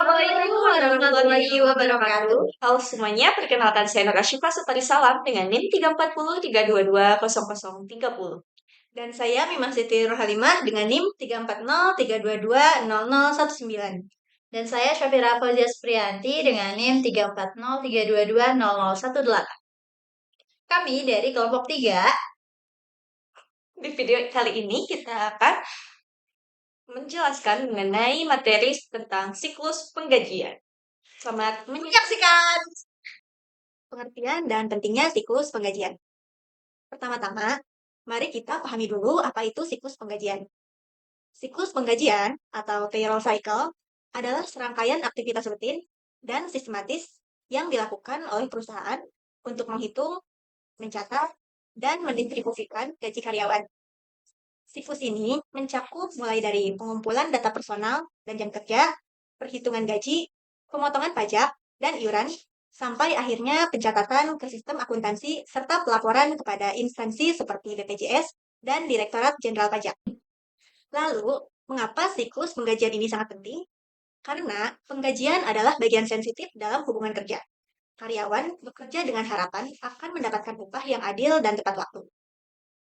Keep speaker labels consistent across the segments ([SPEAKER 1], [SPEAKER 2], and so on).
[SPEAKER 1] Assalamualaikum warahmatullahi wabarakatuh. Halo semuanya, perkenalkan saya Nur Asyifa Supari Salam dengan NIM 340-322-0030.
[SPEAKER 2] Dan saya Mimah Siti Nurhalimah dengan NIM 340-322-0019. Dan saya Syafira Fauzia Sprianti dengan NIM 340-322-0018. Kami dari kelompok 3.
[SPEAKER 1] Di video kali ini kita akan menjelaskan mengenai materi tentang siklus penggajian. Selamat
[SPEAKER 2] Menyaksikan!
[SPEAKER 1] pengertian dan pentingnya siklus penggajian. Pertama-tama, mari kita pahami dulu apa itu siklus penggajian. Siklus penggajian atau payroll cycle adalah serangkaian aktivitas rutin dan sistematis yang dilakukan oleh perusahaan untuk menghitung, mencatat, dan mendistribusikan gaji karyawan. Siklus ini mencakup mulai dari pengumpulan data personal dan jam kerja, perhitungan gaji, pemotongan pajak, dan iuran, sampai akhirnya pencatatan ke sistem akuntansi serta pelaporan kepada instansi seperti BPJS dan Direktorat Jenderal Pajak. Lalu, mengapa siklus penggajian ini sangat penting? Karena penggajian adalah bagian sensitif dalam hubungan kerja. Karyawan bekerja dengan harapan akan mendapatkan upah yang adil dan tepat waktu.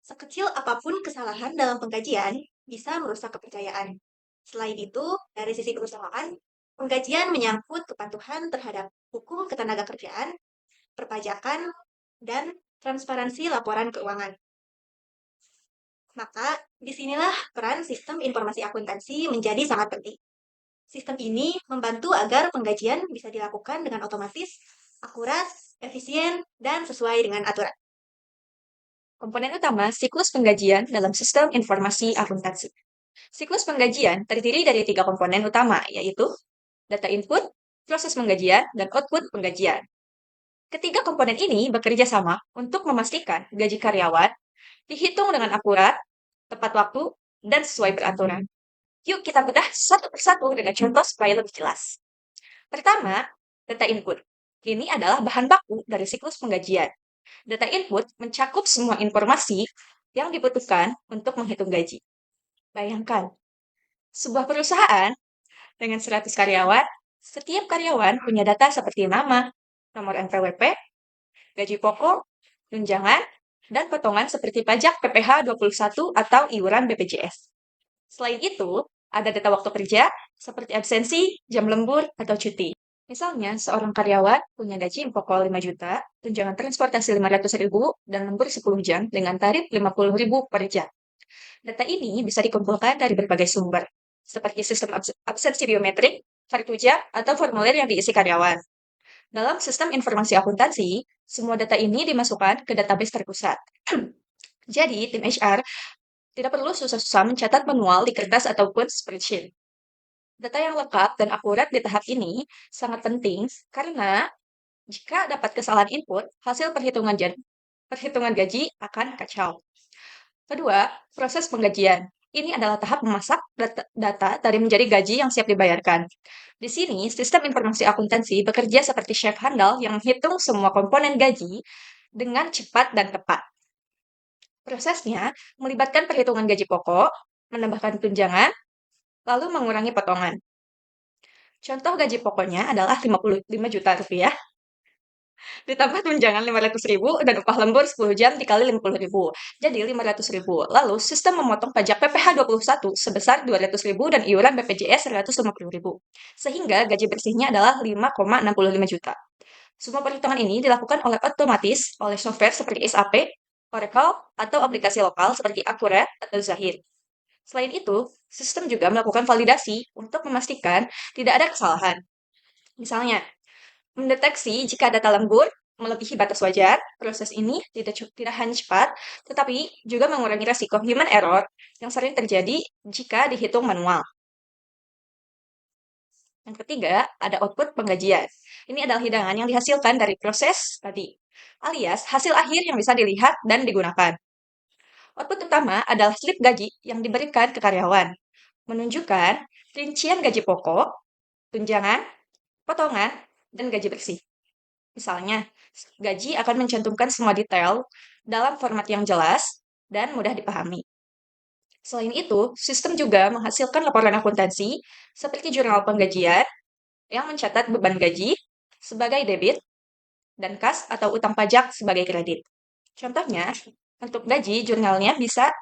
[SPEAKER 1] Sekecil apapun kesalahan dalam penggajian bisa merusak kepercayaan. Selain itu, dari sisi perusahaan, penggajian menyangkut kepatuhan terhadap hukum ketenagakerjaan, perpajakan, dan transparansi laporan keuangan. Maka, disinilah peran sistem informasi akuntansi menjadi sangat penting. Sistem ini membantu agar penggajian bisa dilakukan dengan otomatis, akurat, efisien, dan sesuai dengan aturan. Komponen utama siklus penggajian dalam sistem informasi akuntansi. Siklus penggajian terdiri dari 3 komponen utama, yaitu data input, proses penggajian, dan output penggajian. Ketiga komponen ini bekerja sama untuk memastikan gaji karyawan dihitung dengan akurat, tepat waktu, dan sesuai peraturan. Yuk kita bedah satu persatu dengan contoh supaya lebih jelas. Pertama, data input. Ini adalah bahan baku dari siklus penggajian. Data input mencakup semua informasi yang dibutuhkan untuk menghitung gaji. Bayangkan, sebuah perusahaan dengan 100 karyawan, setiap karyawan punya data seperti nama, nomor NPWP, gaji pokok, tunjangan, dan potongan seperti pajak PPh 21 atau iuran BPJS. Selain itu, ada data waktu kerja seperti absensi, jam lembur, atau cuti. Misalnya, seorang karyawan punya gaji pokok 5 juta, tunjangan transportasi 500.000, dan lembur 10 jam dengan tarif 50.000 per jam. Data ini bisa dikumpulkan dari berbagai sumber, seperti sistem absensi biometrik, kartu jam, atau formulir yang diisi karyawan. Dalam sistem informasi akuntansi, semua data ini dimasukkan ke database terpusat. Jadi, tim HR tidak perlu susah-susah mencatat manual di kertas ataupun spreadsheet. Data yang lengkap dan akurat di tahap ini sangat penting karena jika dapat kesalahan input, hasil perhitungan gaji akan kacau. Kedua, proses penggajian. Ini adalah tahap memasak data dari menjadi gaji yang siap dibayarkan. Di sini, sistem informasi akuntansi bekerja seperti chef handal yang menghitung semua komponen gaji dengan cepat dan tepat. Prosesnya melibatkan perhitungan gaji pokok, menambahkan tunjangan, lalu mengurangi potongan. Contoh gaji pokoknya adalah 55 juta rupiah, ditambah tunjangan 500.000 dan upah lembur 10 jam dikali 50.000. Jadi 500.000. Lalu sistem memotong pajak PPh 21 sebesar 200.000 dan iuran BPJS 150.000. Sehingga gaji bersihnya adalah 5,65 juta. Semua perhitungan ini dilakukan otomatis oleh software seperti SAP, Oracle, atau aplikasi lokal seperti Accurate atau Zahir. Selain itu, sistem juga melakukan validasi untuk memastikan tidak ada kesalahan. Misalnya, mendeteksi jika data lembur melebihi batas wajar, proses ini tidak hanya cepat, tetapi juga mengurangi risiko human error yang sering terjadi jika dihitung manual. Yang ketiga, ada output penggajian. Ini adalah hidangan yang dihasilkan dari proses tadi, alias hasil akhir yang bisa dilihat dan digunakan. Output utama adalah slip gaji yang diberikan ke karyawan, menunjukkan rincian gaji pokok, tunjangan, potongan, dan gaji bersih. Misalnya, gaji akan mencantumkan semua detail dalam format yang jelas dan mudah dipahami. Selain itu, sistem juga menghasilkan laporan akuntansi seperti jurnal penggajian,
[SPEAKER 3] yang mencatat beban gaji sebagai debit dan kas atau utang pajak sebagai kredit. Contohnya, untuk gaji, jurnalnya bisa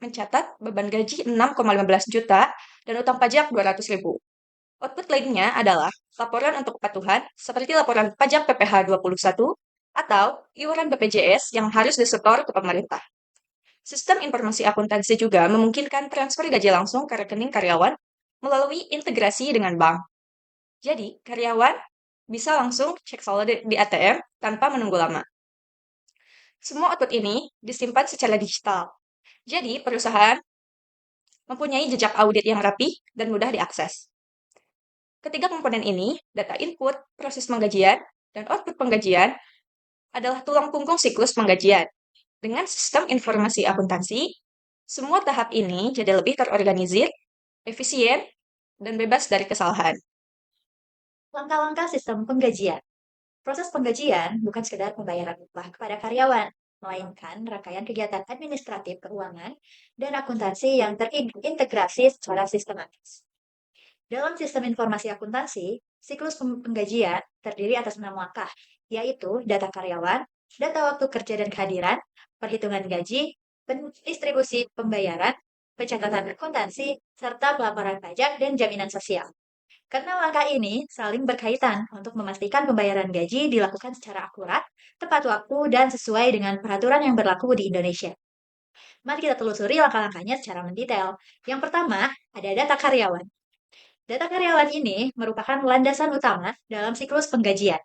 [SPEAKER 3] mencatat beban gaji 6,15 juta dan utang pajak 200.000. Output lainnya adalah laporan untuk kepatuhan seperti laporan pajak PPh 21 atau iuran BPJS yang harus disetor ke pemerintah. Sistem informasi akuntansi juga memungkinkan transfer gaji langsung ke rekening karyawan melalui integrasi dengan bank. Jadi, karyawan bisa langsung cek saldo di ATM tanpa menunggu lama. Semua output ini disimpan secara digital. Jadi, perusahaan mempunyai jejak audit yang rapi dan mudah diakses. Ketiga komponen ini, data input, proses penggajian, dan output penggajian, adalah tulang punggung siklus penggajian. Dengan sistem informasi akuntansi, semua tahap ini jadi lebih terorganisir, efisien, dan bebas dari kesalahan.
[SPEAKER 2] Langkah-langkah sistem penggajian. Proses penggajian bukan sekedar pembayaran upah kepada karyawan, melainkan rangkaian kegiatan administratif keuangan dan akuntansi yang terintegrasi secara sistematis. Dalam sistem informasi akuntansi, siklus penggajian terdiri atas 6 langkah, yaitu data karyawan, data waktu kerja dan kehadiran, perhitungan gaji, distribusi pembayaran, pencatatan akuntansi, serta pelaporan pajak dan jaminan sosial. Karena langkah ini saling berkaitan untuk memastikan pembayaran gaji dilakukan secara akurat, tepat waktu, dan sesuai dengan peraturan yang berlaku di Indonesia. Mari kita telusuri langkah-langkahnya secara mendetail. Yang pertama, ada data karyawan. Data karyawan ini merupakan landasan utama dalam siklus penggajian.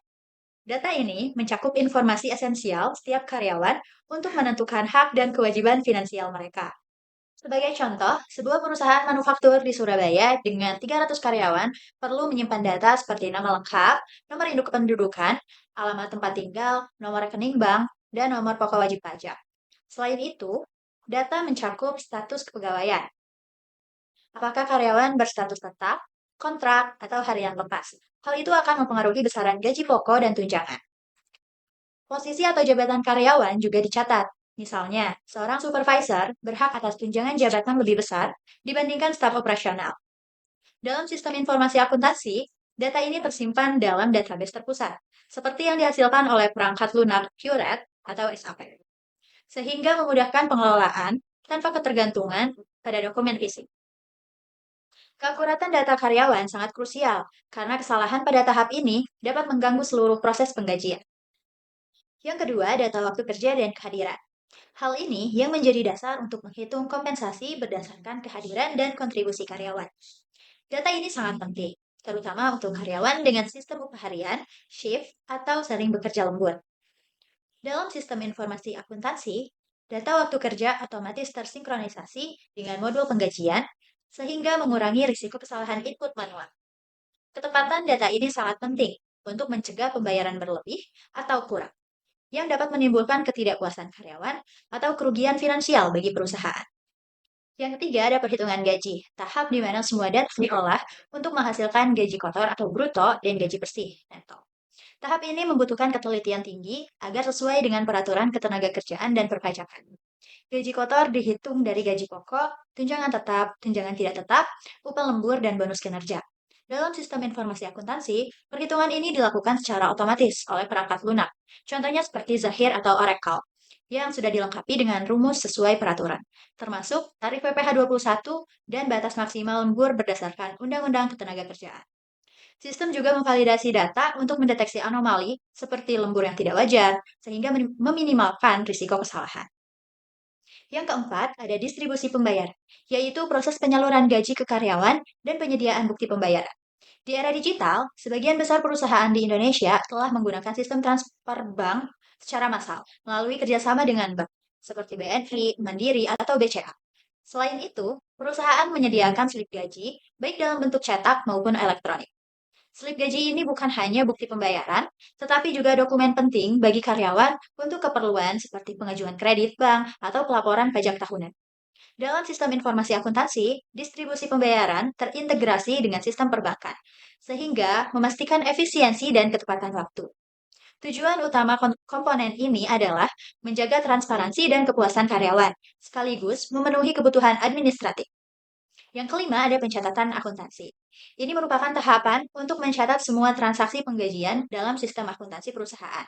[SPEAKER 2] Data ini mencakup informasi esensial setiap karyawan untuk menentukan hak dan kewajiban finansial mereka. Sebagai contoh, sebuah perusahaan manufaktur di Surabaya dengan 300 karyawan perlu menyimpan data seperti nama lengkap, nomor induk kependudukan, alamat tempat tinggal, nomor rekening bank, dan nomor pokok wajib pajak. Selain itu, data mencakup status kepegawaian. Apakah karyawan berstatus tetap, kontrak, atau harian lepas? Hal itu akan mempengaruhi besaran gaji pokok dan tunjangan. Posisi atau jabatan karyawan juga dicatat. Misalnya, seorang supervisor berhak atas tunjangan jabatan lebih besar dibandingkan staf operasional. Dalam sistem informasi akuntansi, data ini tersimpan dalam database terpusat, seperti yang dihasilkan oleh perangkat lunak QRAD atau SAP, sehingga memudahkan pengelolaan tanpa ketergantungan pada dokumen fisik. Keakuratan data karyawan sangat krusial karena kesalahan pada tahap ini dapat mengganggu seluruh proses penggajian. Yang kedua, data waktu kerja dan kehadiran. Hal ini yang menjadi dasar untuk menghitung kompensasi berdasarkan kehadiran dan kontribusi karyawan. Data ini sangat penting, terutama untuk karyawan dengan sistem upah harian, shift, atau sering bekerja lembur. Dalam sistem informasi akuntansi, data waktu kerja otomatis tersinkronisasi dengan modul penggajian, sehingga mengurangi risiko kesalahan input manual. Ketepatan data ini sangat penting untuk mencegah pembayaran berlebih atau kurang, yang dapat menimbulkan ketidakpuasan karyawan atau kerugian finansial bagi perusahaan. Yang ketiga ada perhitungan gaji, tahap di mana semua data diolah untuk menghasilkan gaji kotor atau bruto dan gaji bersih, netto. Tahap ini membutuhkan ketelitian tinggi agar sesuai dengan peraturan ketenagakerjaan dan perpajakan. Gaji kotor dihitung dari gaji pokok, tunjangan tetap, tunjangan tidak tetap, upah lembur, dan bonus kinerja. Dalam sistem informasi akuntansi, perhitungan ini dilakukan secara otomatis oleh perangkat lunak. Contohnya seperti Zahir atau Oracle, yang sudah dilengkapi dengan rumus sesuai peraturan, termasuk tarif PPh 21 dan batas maksimal lembur berdasarkan Undang-Undang Ketenagakerjaan. Sistem juga memvalidasi data untuk mendeteksi anomali seperti lembur yang tidak wajar, sehingga meminimalkan risiko kesalahan. Yang keempat, ada distribusi pembayaran, yaitu proses penyaluran gaji ke karyawan dan penyediaan bukti pembayaran. Di era digital, sebagian besar perusahaan di Indonesia telah menggunakan sistem transfer bank secara massal melalui kerjasama dengan bank, seperti BNI, Mandiri, atau BCA. Selain itu, perusahaan menyediakan slip gaji, baik dalam bentuk cetak maupun elektronik. Slip gaji ini bukan hanya bukti pembayaran, tetapi juga dokumen penting bagi karyawan untuk keperluan seperti pengajuan kredit bank atau pelaporan pajak tahunan. Dalam sistem informasi akuntansi, distribusi pembayaran terintegrasi dengan sistem perbankan, sehingga memastikan efisiensi dan ketepatan waktu. Tujuan utama komponen ini adalah menjaga transparansi dan kepuasan karyawan, sekaligus memenuhi kebutuhan administratif. Yang kelima ada pencatatan akuntansi. Ini merupakan tahapan untuk mencatat semua transaksi penggajian dalam sistem akuntansi perusahaan.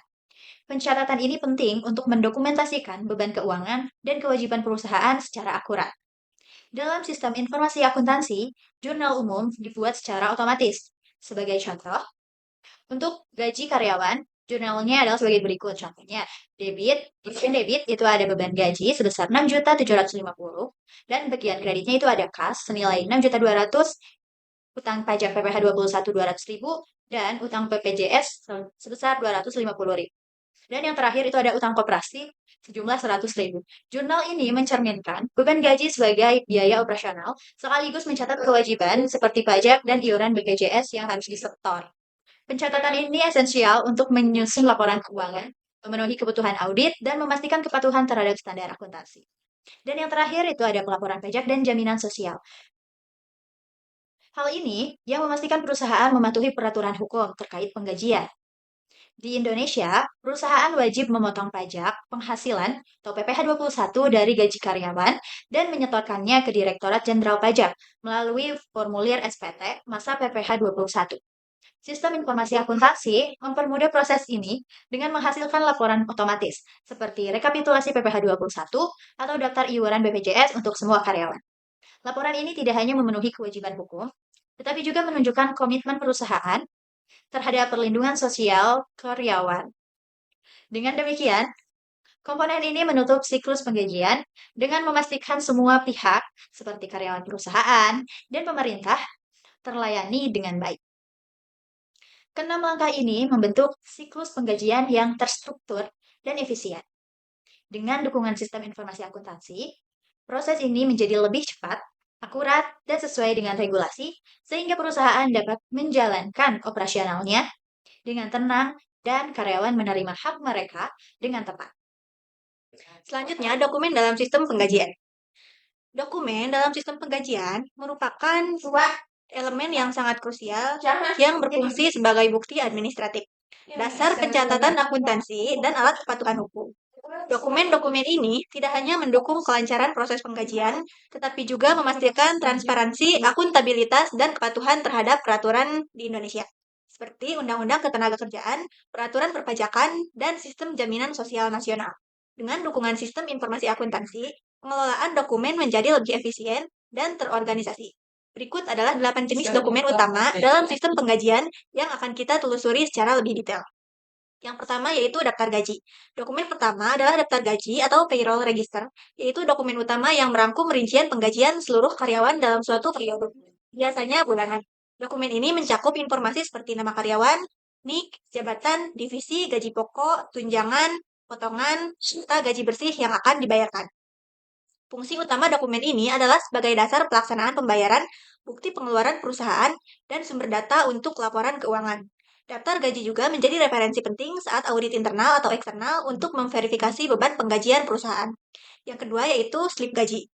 [SPEAKER 2] Pencatatan ini penting untuk mendokumentasikan beban keuangan dan kewajiban perusahaan secara akurat. Dalam sistem informasi akuntansi, jurnal umum dibuat secara otomatis. Sebagai contoh, untuk gaji karyawan, jurnalnya adalah sebagai berikut. Contohnya, division debit itu ada beban gaji sebesar 6.750 dan bagian kreditnya itu ada kas senilai 6.200, utang pajak PPh 21.200.000 dan utang BPJS sebesar 250.000. Dan yang terakhir itu ada utang koperasi sejumlah 100.000. Jurnal ini mencerminkan beban gaji sebagai biaya operasional sekaligus mencatat kewajiban seperti pajak dan iuran BPJS yang harus disetor. Pencatatan ini esensial untuk menyusun laporan keuangan, memenuhi kebutuhan audit, dan memastikan kepatuhan terhadap standar akuntansi. Dan yang terakhir itu ada pelaporan pajak dan jaminan sosial. Hal ini yang memastikan perusahaan mematuhi peraturan hukum terkait penggajian. Di Indonesia, perusahaan wajib memotong pajak penghasilan atau PPh 21 dari gaji karyawan dan menyetorkannya ke Direktorat Jenderal Pajak melalui formulir SPT masa PPh 21. Sistem informasi akuntansi mempermudah proses ini dengan menghasilkan laporan otomatis seperti rekapitulasi PPh 21 atau daftar iuran BPJS untuk semua karyawan. Laporan ini tidak hanya memenuhi kewajiban hukum, tetapi juga menunjukkan komitmen perusahaan terhadap perlindungan sosial karyawan. Dengan demikian, komponen ini menutup siklus penggajian dengan memastikan semua pihak, seperti karyawan perusahaan dan pemerintah, terlayani dengan baik. Keenam langkah ini membentuk siklus penggajian yang terstruktur dan efisien. Dengan dukungan sistem informasi akuntansi, proses ini menjadi lebih cepat, akurat, dan sesuai dengan regulasi, sehingga perusahaan dapat menjalankan operasionalnya dengan tenang dan karyawan menerima hak mereka dengan tepat.
[SPEAKER 1] Selanjutnya, dokumen dalam sistem penggajian. Dokumen dalam sistem penggajian merupakan elemen yang sangat krusial yang berfungsi sebagai bukti administratif, dasar pencatatan akuntansi, dan alat kepatuhan hukum. Dokumen-dokumen ini tidak hanya mendukung kelancaran proses penggajian, tetapi juga memastikan transparansi, akuntabilitas, dan kepatuhan terhadap peraturan di Indonesia, seperti Undang-Undang Ketenagakerjaan, Peraturan Perpajakan, dan Sistem Jaminan Sosial Nasional. Dengan dukungan sistem informasi akuntansi, pengelolaan dokumen menjadi lebih efisien dan terorganisasi. Berikut adalah 8 jenis dokumen utama dalam sistem penggajian yang akan kita telusuri secara lebih detail. Yang pertama yaitu daftar gaji. Dokumen pertama adalah daftar gaji atau payroll register, yaitu dokumen utama yang merangkum rincian penggajian seluruh karyawan dalam suatu periode, biasanya bulanan. Dokumen ini mencakup informasi seperti nama karyawan, NIK, jabatan, divisi, gaji pokok, tunjangan, potongan, serta gaji bersih yang akan dibayarkan. Fungsi utama dokumen ini adalah sebagai dasar pelaksanaan pembayaran, bukti pengeluaran perusahaan, dan sumber data untuk laporan keuangan. Daftar gaji juga menjadi referensi penting saat audit internal atau eksternal untuk memverifikasi beban penggajian perusahaan. Yang kedua yaitu slip gaji.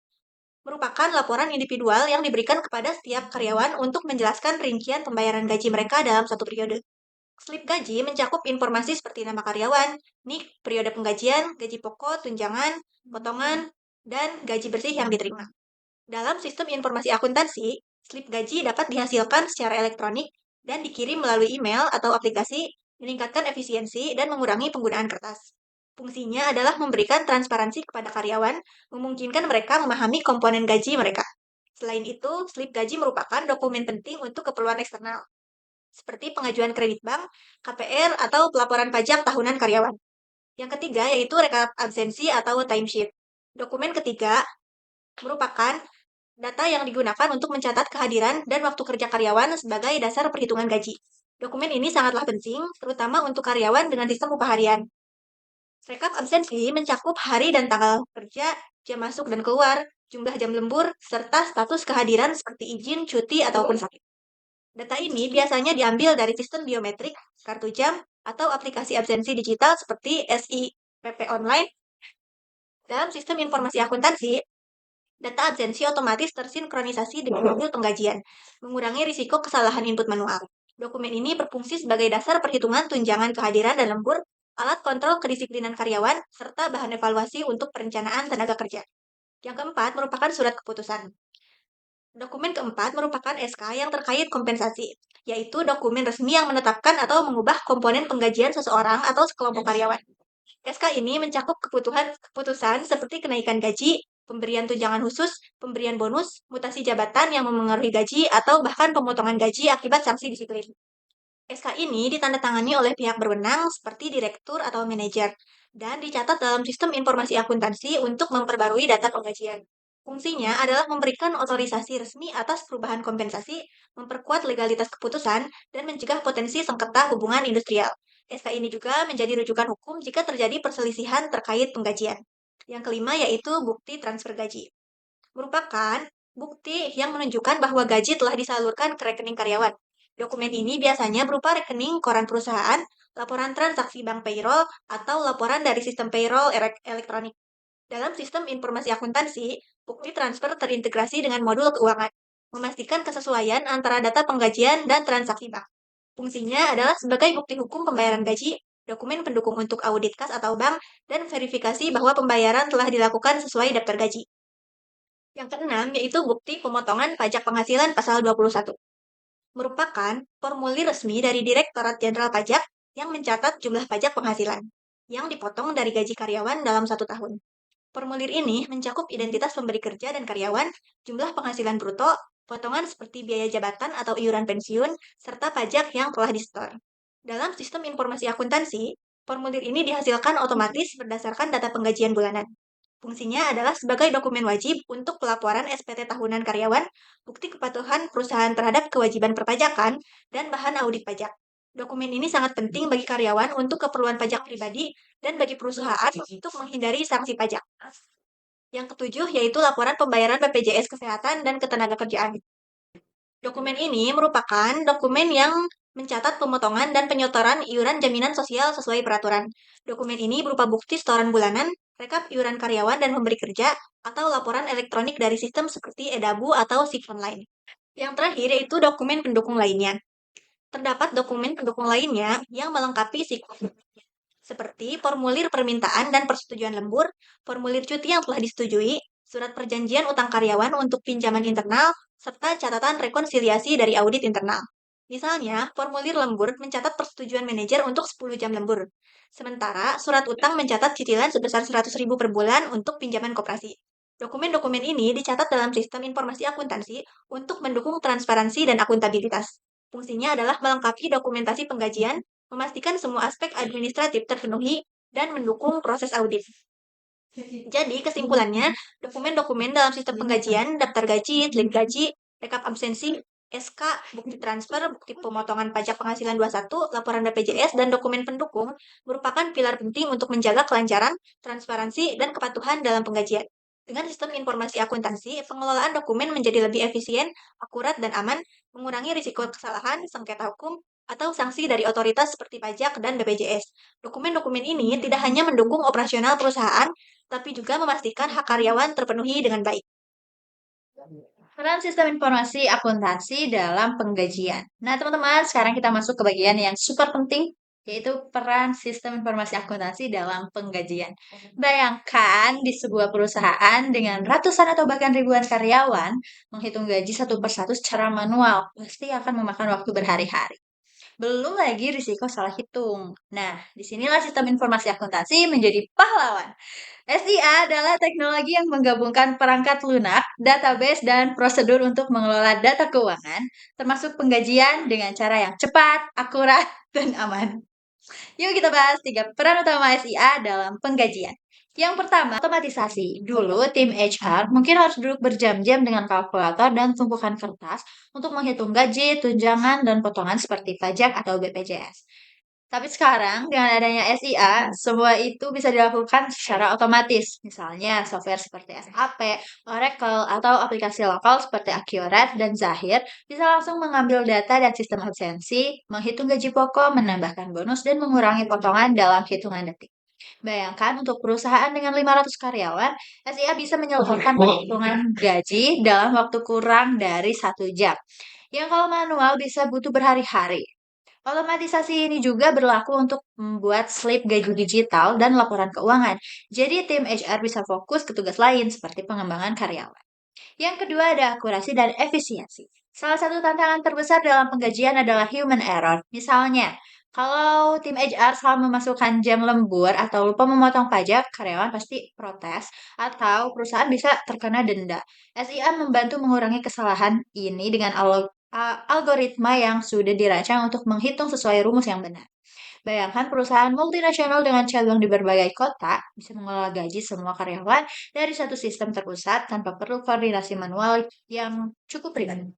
[SPEAKER 1] Merupakan laporan individual yang diberikan kepada setiap karyawan untuk menjelaskan rincian pembayaran gaji mereka dalam satu periode. Slip gaji mencakup informasi seperti nama karyawan, NIK, periode penggajian, gaji pokok, tunjangan, potongan, dan gaji bersih yang diterima. Dalam sistem informasi akuntansi, slip gaji dapat dihasilkan secara elektronik dan dikirim melalui email atau aplikasi, meningkatkan efisiensi dan mengurangi penggunaan kertas. Fungsinya adalah memberikan transparansi kepada karyawan, memungkinkan mereka memahami komponen gaji mereka. Selain itu, slip gaji merupakan dokumen penting untuk keperluan eksternal, seperti pengajuan kredit bank, KPR, atau pelaporan pajak tahunan karyawan. Yang ketiga yaitu rekap absensi atau timesheet. Dokumen ketiga merupakan data yang digunakan untuk mencatat kehadiran dan waktu kerja karyawan sebagai dasar perhitungan gaji. Dokumen ini sangatlah penting, terutama untuk karyawan dengan sistem upah harian. Rekap absensi mencakup hari dan tanggal kerja, jam masuk dan keluar, jumlah jam lembur, serta status kehadiran seperti izin, cuti, ataupun sakit. Data ini biasanya diambil dari sistem biometrik, kartu jam, atau aplikasi absensi digital seperti SIPP Online. Dalam sistem informasi akuntansi, data absensi otomatis tersinkronisasi dengan hasil penggajian, mengurangi risiko kesalahan input manual. Dokumen ini berfungsi sebagai dasar perhitungan tunjangan kehadiran dan lembur, alat kontrol kedisiplinan karyawan, serta bahan evaluasi untuk perencanaan tenaga kerja. Yang keempat merupakan surat keputusan. Dokumen keempat merupakan SK yang terkait kompensasi, yaitu dokumen resmi yang menetapkan atau mengubah komponen penggajian seseorang atau sekelompok karyawan. SK ini mencakup keputusan seperti kenaikan gaji, pemberian tunjangan khusus, pemberian bonus, mutasi jabatan yang memengaruhi gaji, atau bahkan pemotongan gaji akibat sanksi disiplin. SK ini ditandatangani oleh pihak berwenang seperti direktur atau manajer dan dicatat dalam sistem informasi akuntansi untuk memperbarui data penggajian. Fungsinya adalah memberikan otorisasi resmi atas perubahan kompensasi, memperkuat legalitas keputusan, dan mencegah potensi sengketa hubungan industrial. SK ini juga menjadi rujukan hukum jika terjadi perselisihan terkait penggajian. Yang kelima yaitu bukti transfer gaji. Merupakan bukti yang menunjukkan bahwa gaji telah disalurkan ke rekening karyawan. Dokumen ini biasanya berupa rekening koran perusahaan, laporan transaksi bank payroll, atau laporan dari sistem payroll elektronik. Dalam sistem informasi akuntansi, bukti transfer terintegrasi dengan modul keuangan, memastikan kesesuaian antara data penggajian dan transaksi bank. Fungsinya adalah sebagai bukti hukum pembayaran gaji, dokumen pendukung untuk audit kas atau bank, dan verifikasi bahwa pembayaran telah dilakukan sesuai daftar gaji. Yang keenam yaitu bukti pemotongan pajak penghasilan pasal 21. Merupakan formulir resmi dari Direktorat Jenderal Pajak yang mencatat jumlah pajak penghasilan yang dipotong dari gaji karyawan dalam 1 tahun. Formulir ini mencakup identitas pemberi kerja dan karyawan, jumlah penghasilan bruto, potongan seperti biaya jabatan atau iuran pensiun, serta pajak yang telah disetor. Dalam sistem informasi akuntansi, formulir ini dihasilkan otomatis berdasarkan data penggajian bulanan. Fungsinya adalah sebagai dokumen wajib untuk pelaporan SPT tahunan karyawan, bukti kepatuhan perusahaan terhadap kewajiban perpajakan, dan bahan audit pajak. Dokumen ini sangat penting bagi karyawan untuk keperluan pajak pribadi dan bagi perusahaan untuk menghindari sanksi pajak. Yang ketujuh yaitu laporan pembayaran BPJS Kesehatan dan Ketenagakerjaan. Dokumen ini merupakan dokumen yang mencatat pemotongan dan penyotoran iuran jaminan sosial sesuai peraturan. Dokumen ini berupa bukti setoran bulanan, rekap iuran karyawan dan pemberi kerja, atau laporan elektronik dari sistem seperti eDabu atau SIP online. Yang terakhir yaitu dokumen pendukung lainnya. Terdapat dokumen pendukung lainnya yang melengkapi siklus seperti formulir permintaan dan persetujuan lembur, formulir cuti yang telah disetujui, surat perjanjian utang karyawan untuk pinjaman internal, serta catatan rekonsiliasi dari audit internal. Misalnya, formulir lembur mencatat persetujuan manajer untuk 10 jam lembur. Sementara, surat utang mencatat cicilan sebesar 100.000 per bulan untuk pinjaman koperasi. Dokumen-dokumen ini dicatat dalam sistem informasi akuntansi untuk mendukung transparansi dan akuntabilitas. Fungsinya adalah melengkapi dokumentasi penggajian, memastikan semua aspek administratif terpenuhi, dan mendukung proses audit. Jadi, kesimpulannya, dokumen-dokumen dalam sistem penggajian, daftar gaji, slip gaji, rekap absensi, SK, bukti transfer, bukti pemotongan pajak penghasilan 21, laporan BPJS, dan dokumen pendukung merupakan pilar penting untuk menjaga kelancaran, transparansi, dan kepatuhan dalam penggajian. Dengan sistem informasi akuntansi, pengelolaan dokumen menjadi lebih efisien, akurat, dan aman, mengurangi risiko kesalahan, sengketa hukum, atau sanksi dari otoritas seperti pajak dan BPJS. Dokumen-dokumen ini tidak hanya mendukung operasional perusahaan, tapi juga memastikan hak karyawan terpenuhi dengan baik.
[SPEAKER 2] Peran sistem informasi akuntansi dalam penggajian. Nah, teman-teman, sekarang kita masuk ke bagian yang super penting, yaitu peran sistem informasi akuntansi dalam penggajian. Bayangkan di sebuah perusahaan dengan ratusan atau bahkan ribuan karyawan, menghitung gaji satu persatu secara manual pasti akan memakan waktu berhari-hari. Belum lagi risiko salah hitung. Nah, disinilah sistem informasi akuntansi menjadi pahlawan. SIA adalah teknologi yang menggabungkan perangkat lunak, database, dan prosedur untuk mengelola data keuangan, termasuk penggajian dengan cara yang cepat, akurat, dan aman. Yuk kita bahas 3 peran utama SIA dalam penggajian. Yang pertama, otomatisasi. Dulu, tim HR mungkin harus duduk berjam-jam dengan kalkulator dan tumpukan kertas untuk menghitung gaji, tunjangan, dan potongan seperti pajak atau BPJS. Tapi sekarang, dengan adanya SIA, semua itu bisa dilakukan secara otomatis. Misalnya, software seperti SAP, Oracle, atau aplikasi lokal seperti Accurate dan Zahir bisa langsung mengambil data dan sistem absensi, menghitung gaji pokok, menambahkan bonus, dan mengurangi potongan dalam hitungan detik. Bayangkan untuk perusahaan dengan 500 karyawan, SIA bisa menyelesaikan perhitungan gaji dalam waktu kurang dari 1 jam. Yang kalau manual bisa butuh berhari-hari. Otomatisasi ini juga berlaku untuk membuat slip gaji digital dan laporan keuangan. Jadi tim HR bisa fokus ke tugas lain seperti pengembangan karyawan. Yang kedua ada akurasi dan efisiensi. Salah satu tantangan terbesar dalam penggajian adalah human error. Misalnya, kalau tim HR salah memasukkan jam lembur atau lupa memotong pajak, karyawan pasti protes atau perusahaan bisa terkena denda. SIA membantu mengurangi kesalahan ini dengan algoritma yang sudah dirancang untuk menghitung sesuai rumus yang benar. Bayangkan perusahaan multinasional dengan cabang di berbagai kota bisa mengelola gaji semua karyawan dari satu sistem terpusat tanpa perlu koordinasi manual yang cukup ribet.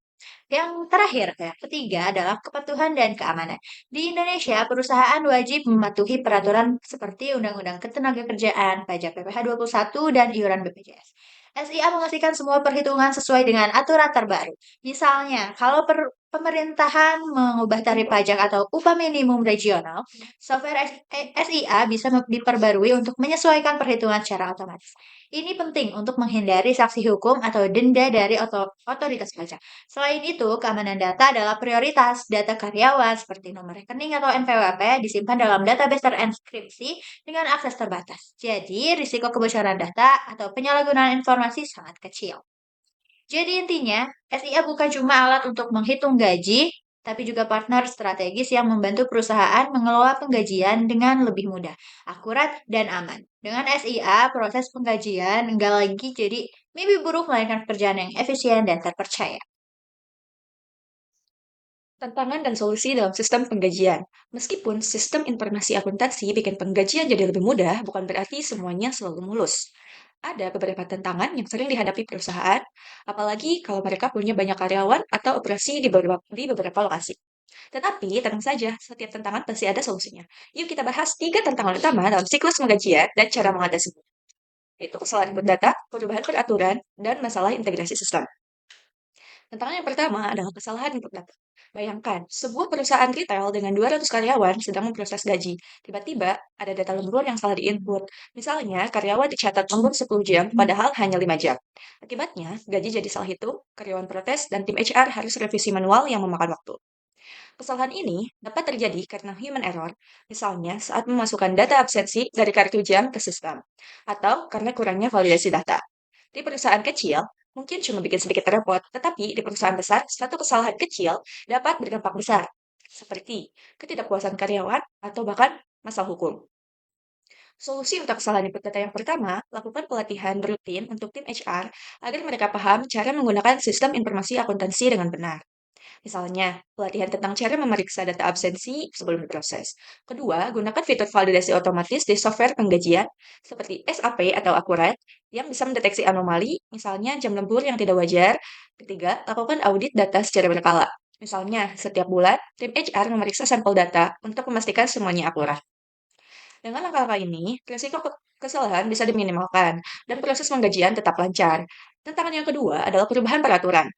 [SPEAKER 2] Yang terakhir, ya, ketiga adalah kepatuhan dan keamanan. Di Indonesia, perusahaan wajib mematuhi peraturan seperti Undang-Undang Ketenagakerjaan, Pajak PPh 21, dan iuran BPJS. SIA memastikan semua perhitungan sesuai dengan aturan terbaru. Misalnya, kalau pemerintahan mengubah tarif pajak atau upah minimum regional, software SIA bisa diperbarui untuk menyesuaikan perhitungan secara otomatis. Ini penting untuk menghindari sanksi hukum atau denda dari otoritas pajak. Selain itu, keamanan data adalah prioritas. Data karyawan seperti nomor rekening atau NPWP disimpan dalam database terenkripsi dengan akses terbatas. Jadi, risiko kebocoran data atau penyalahgunaan informasi sangat kecil. Jadi intinya, SIA bukan cuma alat untuk menghitung gaji, tapi juga partner strategis yang membantu perusahaan mengelola penggajian dengan lebih mudah, akurat, dan aman. Dengan SIA, proses penggajian enggak lagi jadi mimpi buruk melainkan pekerjaan yang efisien dan terpercaya.
[SPEAKER 3] Tantangan dan solusi dalam sistem penggajian. Meskipun sistem informasi akuntansi bikin penggajian jadi lebih mudah, bukan berarti semuanya selalu mulus. Ada beberapa tantangan yang sering dihadapi perusahaan, apalagi kalau mereka punya banyak karyawan atau operasi di beberapa lokasi. Tetapi, tenang saja, setiap tantangan pasti ada solusinya. Yuk kita bahas 3 tantangan utama dalam siklus penggajian dan cara mengatasinya. Yaitu kesalahan input data, perubahan peraturan, dan masalah integrasi sistem. Tantangan yang pertama adalah kesalahan input data. Bayangkan, sebuah perusahaan retail dengan 200 karyawan sedang memproses gaji. Tiba-tiba, ada data lembur yang salah diinput. Misalnya, karyawan dicatat lembur 10 jam, padahal hanya 5 jam. Akibatnya, gaji jadi salah hitung, karyawan protes, dan tim HR harus revisi manual yang memakan waktu. Kesalahan ini dapat terjadi karena human error, misalnya saat memasukkan data absensi dari kartu jam ke sistem, atau karena kurangnya validasi data. Di perusahaan kecil, mungkin cuma bikin sedikit repot, tetapi di perusahaan besar, satu kesalahan kecil dapat berdampak besar, seperti ketidakpuasan karyawan atau bahkan masalah hukum. Solusi untuk kesalahan input data yang pertama, lakukan pelatihan rutin untuk tim HR agar mereka paham cara menggunakan sistem informasi akuntansi dengan benar. Misalnya, pelatihan tentang cara memeriksa data absensi sebelum diproses. Kedua, gunakan fitur validasi otomatis di software penggajian seperti SAP atau Akurat yang bisa mendeteksi anomali, misalnya jam lembur yang tidak wajar. Ketiga, lakukan audit data secara berkala. Misalnya, setiap bulan, tim HR memeriksa sampel data untuk memastikan semuanya akurat. Dengan langkah-langkah ini, risiko kesalahan bisa diminimalkan dan proses penggajian tetap lancar. Tantangan yang kedua adalah perubahan peraturan.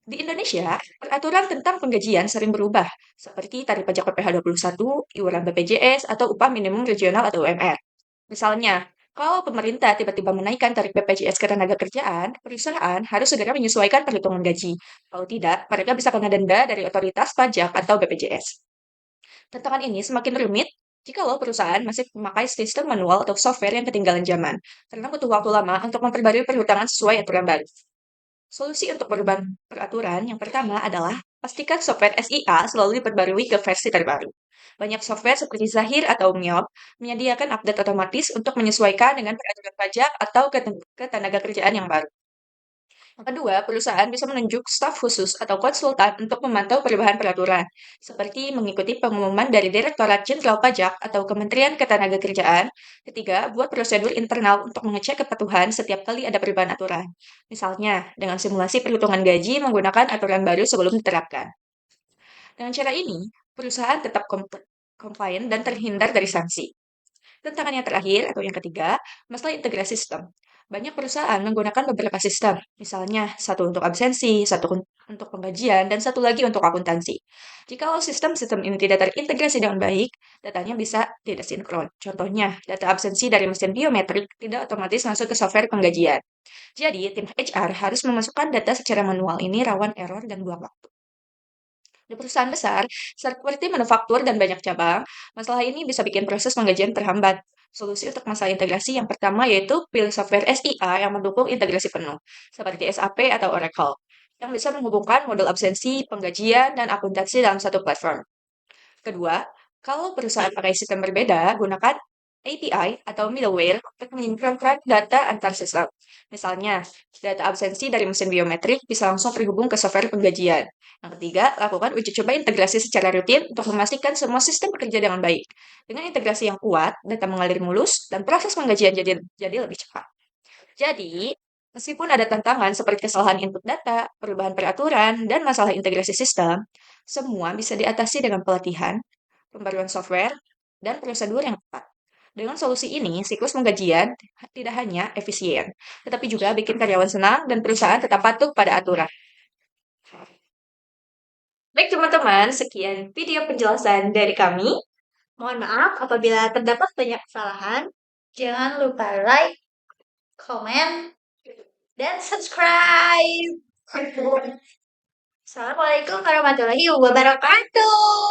[SPEAKER 3] Di Indonesia, peraturan tentang penggajian sering berubah, seperti tarif pajak PPh 21, iuran BPJS, atau upah minimum regional atau UMR. Misalnya, kalau pemerintah tiba-tiba menaikkan tarif BPJS ketenagakerjaan, perusahaan harus segera menyesuaikan perhitungan gaji. Kalau tidak, mereka bisa kena denda dari otoritas pajak atau BPJS. Tantangan ini semakin rumit jikalau perusahaan masih memakai sistem manual atau software yang ketinggalan zaman, karena butuh waktu lama untuk memperbarui perhitungan sesuai aturan baru. Solusi untuk perubahan peraturan yang pertama adalah pastikan software SIA selalu diperbarui ke versi terbaru. Banyak software seperti Zahir atau Myop menyediakan update otomatis untuk menyesuaikan dengan peraturan pajak atau ketenagakerjaan yang baru. Yang kedua, perusahaan bisa menunjuk staf khusus atau konsultan untuk memantau perubahan peraturan, seperti mengikuti pengumuman dari Direktorat Jenderal Pajak atau Kementerian Ketenagakerjaan. Ketiga, buat prosedur internal untuk mengecek kepatuhan setiap kali ada perubahan aturan. Misalnya, dengan simulasi perhitungan gaji menggunakan aturan baru sebelum diterapkan. Dengan cara ini, perusahaan tetap compliant dan terhindar dari sanksi. Tantangan yang terakhir atau yang ketiga, masalah integrasi sistem. Banyak perusahaan menggunakan beberapa sistem, misalnya satu untuk absensi, satu untuk penggajian, dan satu lagi untuk akuntansi. Jika sistem-sistem ini tidak terintegrasi dengan baik, datanya bisa tidak sinkron. Contohnya, data absensi dari mesin biometrik tidak otomatis masuk ke software penggajian. Jadi, tim HR harus memasukkan data secara manual ini rawan error dan buang waktu. Di perusahaan besar, seperti manufaktur dan banyak cabang, masalah ini bisa bikin proses penggajian terhambat. Solusi untuk masalah integrasi yang pertama yaitu pilih software SIA yang mendukung integrasi penuh, seperti SAP atau Oracle, yang bisa menghubungkan modul absensi, penggajian, dan akuntansi dalam satu platform. Kedua, kalau perusahaan pakai sistem berbeda, gunakan API atau middleware untuk menyinkronkan data antar sistem. Misalnya, data absensi dari mesin biometrik bisa langsung terhubung ke software penggajian. Yang ketiga, lakukan uji coba integrasi secara rutin untuk memastikan semua sistem bekerja dengan baik. Dengan integrasi yang kuat, data mengalir mulus, dan proses penggajian jadi lebih cepat. Jadi, meskipun ada tantangan seperti kesalahan input data, perubahan peraturan, dan masalah integrasi sistem, semua bisa diatasi dengan pelatihan, pembaruan software, dan prosedur yang tepat. Dengan solusi ini, siklus penggajian tidak hanya efisien, tetapi juga bikin karyawan senang dan perusahaan tetap patuh pada aturan. Baik teman-teman, sekian video penjelasan dari kami.
[SPEAKER 1] Mohon maaf apabila terdapat banyak kesalahan.
[SPEAKER 2] Jangan lupa like, komen, dan subscribe. Assalamualaikum warahmatullahi wabarakatuh.